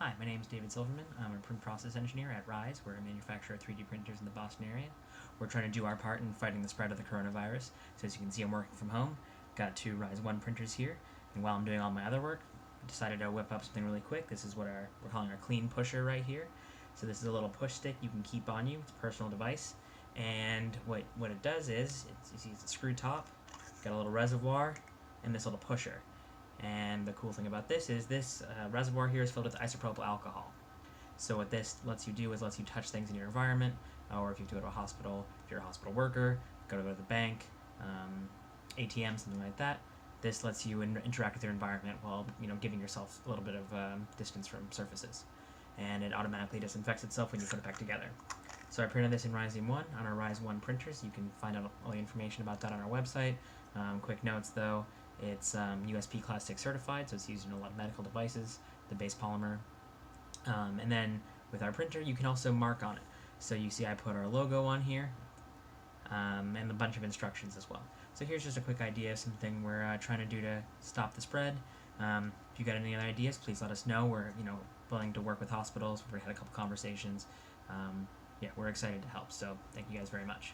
Hi, my name is David Silverman. I'm a print process engineer at Rize. We're a manufacturer of 3D printers in the Boston area. We're trying to do our part in fighting the spread of the coronavirus. So as you can see, I'm working from home. Got two Rize 1 printers here. And while I'm doing all my other work, I decided to whip up something really quick. This is what we're calling our clean pusher right here. So this is a little push stick you can keep on you. It's a personal device. And what it does is, you see it's a screw top, got a little reservoir, and this little pusher. And the cool thing about this is this reservoir here is filled with isopropyl alcohol. So what this lets you do is lets you touch things in your environment, or if you have to go to a hospital, if you're a hospital worker, go to the bank, ATM, something like that. This lets you interact with your environment while giving yourself a little bit of distance from surfaces, and it automatically disinfects itself when you put it back together. So I printed this in Rize 1 on our Rize 1 printers. You can find out all the information about that on our website. Quick notes though, it's USP Class 6 certified, so it's used in a lot of medical devices, the base polymer. And then with our printer, you can also mark on it. So you see I put our logo on here, and a bunch of instructions as well. So here's just a quick idea of something we're trying to do to stop the spread. If you got any other ideas, please let us know. We're willing to work with hospitals. We've already had a couple conversations. Yeah, we're excited to help. So thank you guys very much.